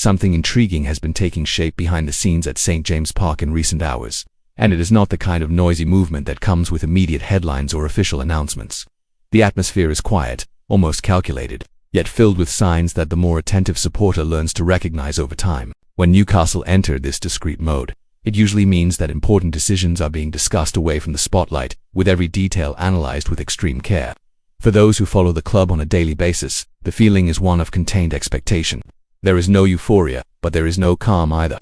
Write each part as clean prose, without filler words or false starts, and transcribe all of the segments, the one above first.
something intriguing has been taking shape behind the scenes at St. James Park in recent hours. And it is not the kind of noisy movement that comes with immediate headlines or official announcements. The atmosphere is quiet, almost calculated, yet filled with signs that the more attentive supporter learns to recognize over time. When Newcastle entered this discreet mode, it usually means that important decisions are being discussed away from the spotlight, with every detail analyzed with extreme care. For those who follow the club on a daily basis, the feeling is one of contained expectation. There is no euphoria, but there is no calm either.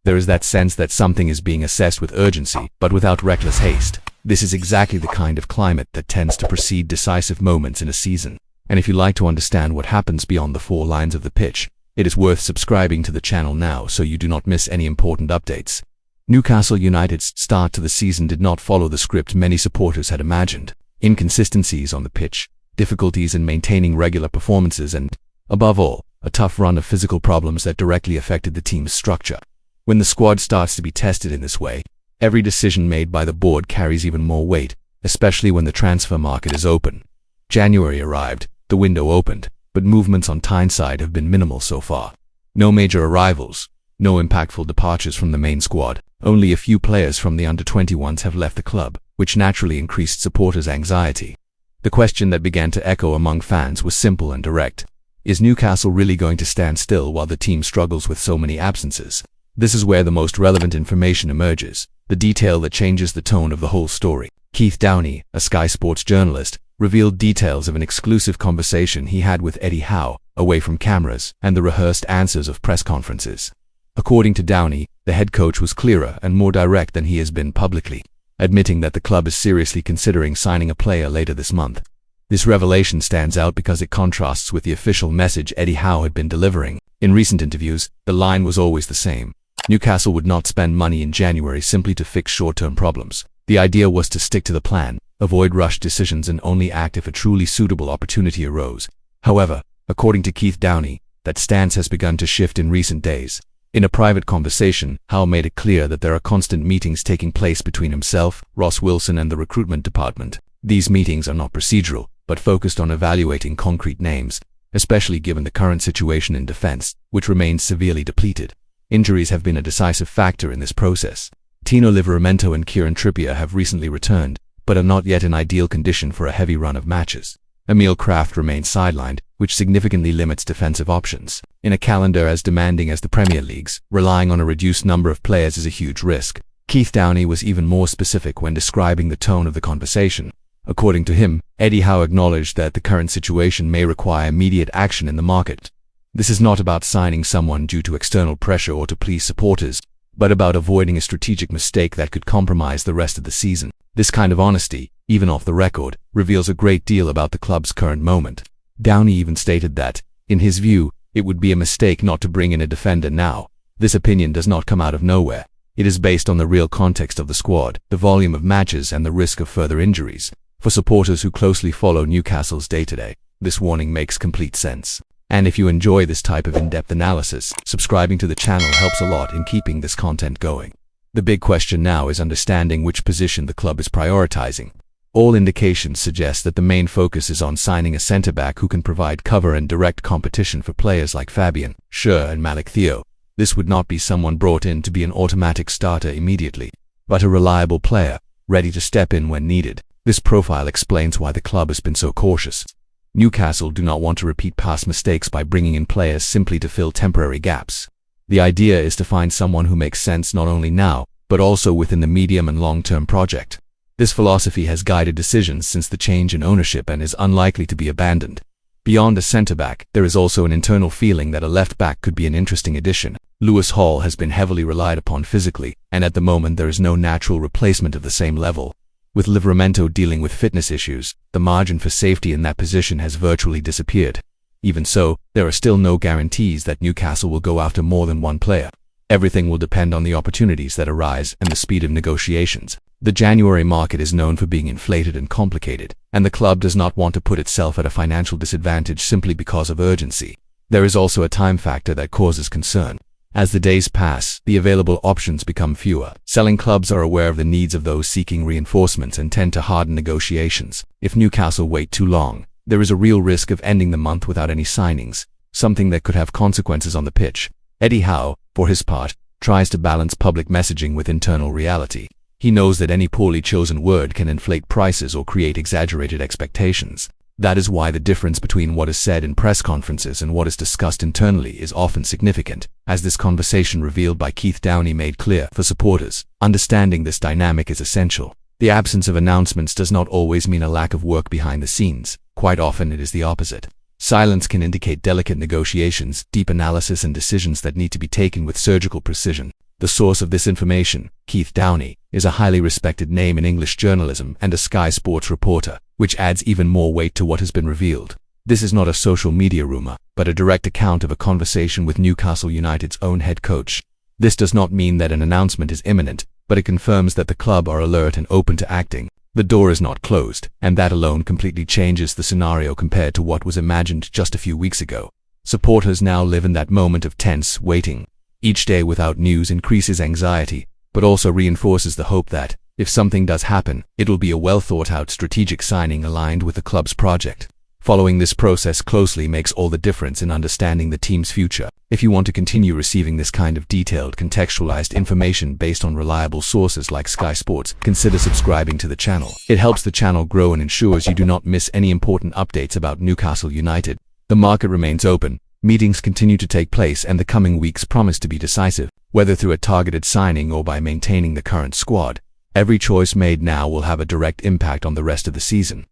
There is that sense that something is being assessed with urgency, but without reckless haste. This is exactly the kind of climate that tends to precede decisive moments in a season. And if you like to understand what happens beyond the four lines of the pitch, it is worth subscribing to the channel now so you do not miss any important updates. Newcastle United's start to the season did not follow the script many supporters had imagined. Inconsistencies on the pitch, difficulties in maintaining regular performances, and, above all, a tough run of physical problems that directly affected the team's structure. When the squad starts to be tested in this way, every decision made by the board carries even more weight, especially when the transfer market is open. January arrived, the window opened, but movements on Tyneside have been minimal so far. No major arrivals, no impactful departures from the main squad, only a few players from the under-21s have left the club, which naturally increased supporters' anxiety. The question that began to echo among fans was simple and direct. Is Newcastle really going to stand still while the team struggles with so many absences? This is where the most relevant information emerges, the detail that changes the tone of the whole story. Keith Downie, a Sky Sports journalist, revealed details of an exclusive conversation he had with Howe, away from cameras and the rehearsed answers of press conferences. According to Downie, the head coach was clearer and more direct than he has been publicly, admitting that the club is seriously considering signing a player later this month. This revelation stands out because it contrasts with the official message Howe had been delivering. In recent interviews, the line was always the same. Newcastle would not spend money in January simply to fix short-term problems. The idea was to stick to the plan, avoid rushed decisions, and only act if a truly suitable opportunity arose. However, according to Keith Downie, that stance has begun to shift in recent days. In a private conversation, Howe made it clear that there are constant meetings taking place between himself, Ross Wilson, and the recruitment department. These meetings are not procedural, but focused on evaluating concrete names, especially given the current situation in defense, which remains severely depleted. Injuries have been a decisive factor in this process. Tino Livramento and Kieran Trippier have recently returned, but are not yet in ideal condition for a heavy run of matches. Emil Kraft remains sidelined, which significantly limits defensive options. In a calendar as demanding as the Premier League's, relying on a reduced number of players is a huge risk. Keith Downie was even more specific when describing the tone of the conversation. According to him, Howe acknowledged that the current situation may require immediate action in the market. This is not about signing someone due to external pressure or to please supporters, but about avoiding a strategic mistake that could compromise the rest of the season. This kind of honesty, even off the record, reveals a great deal about the club's current moment. Downie even stated that, in his view, it would be a mistake not to bring in a defender now. This opinion does not come out of nowhere. It is based on the real context of the squad, the volume of matches, and the risk of further injuries. For supporters who closely follow Newcastle's day-to-day, this warning makes complete sense. And if you enjoy this type of in-depth analysis, subscribing to the channel helps a lot in keeping this content going. The big question now is understanding which position the club is prioritizing. All indications suggest that the main focus is on signing a centre-back who can provide cover and direct competition for players like Fabian, Schur, and Malik Theo. This would not be someone brought in to be an automatic starter immediately, but a reliable player, ready to step in when needed. This profile explains why the club has been so cautious. Newcastle do not want to repeat past mistakes by bringing in players simply to fill temporary gaps. The idea is to find someone who makes sense not only now, but also within the medium and long-term project. This philosophy has guided decisions since the change in ownership and is unlikely to be abandoned. Beyond a centre-back, there is also an internal feeling that a left-back could be an interesting addition. Lewis Hall has been heavily relied upon physically, and at the moment there is no natural replacement of the same level. With Livramento dealing with fitness issues, the margin for safety in that position has virtually disappeared. Even so, there are still no guarantees that Newcastle will go after more than one player. Everything will depend on the opportunities that arise and the speed of negotiations. The January market is known for being inflated and complicated, and the club does not want to put itself at a financial disadvantage simply because of urgency. There is also a time factor that causes concern. As the days pass, the available options become fewer. Selling clubs are aware of the needs of those seeking reinforcements and tend to harden negotiations. If Newcastle wait too long, there is a real risk of ending the month without any signings, something that could have consequences on the pitch. Eddie Howe, for his part, tries to balance public messaging with internal reality. He knows that any poorly chosen word can inflate prices or create exaggerated expectations. That is why the difference between what is said in press conferences and what is discussed internally is often significant, as this conversation revealed by Keith Downie made clear for supporters. Understanding this dynamic is essential. The absence of announcements does not always mean a lack of work behind the scenes. Quite often it is the opposite. Silence can indicate delicate negotiations, deep analysis, and decisions that need to be taken with surgical precision. The source of this information, Keith Downie, is a highly respected name in English journalism and a Sky Sports reporter, which adds even more weight to what has been revealed. This is not a social media rumor, but a direct account of a conversation with Newcastle United's own head coach. This does not mean that an announcement is imminent, but it confirms that the club are alert and open to acting. The door is not closed, and that alone completely changes the scenario compared to what was imagined just a few weeks ago. Supporters now live in that moment of tense waiting. Each day without news increases anxiety, but also reinforces the hope that, if something does happen, it will be a well-thought-out strategic signing aligned with the club's project. Following this process closely makes all the difference in understanding the team's future. If you want to continue receiving this kind of detailed, contextualized information based on reliable sources like Sky Sports, consider subscribing to the channel. It helps the channel grow and ensures you do not miss any important updates about Newcastle United. The market remains open, meetings continue to take place, and the coming weeks promise to be decisive, whether through a targeted signing or by maintaining the current squad. Every choice made now will have a direct impact on the rest of the season.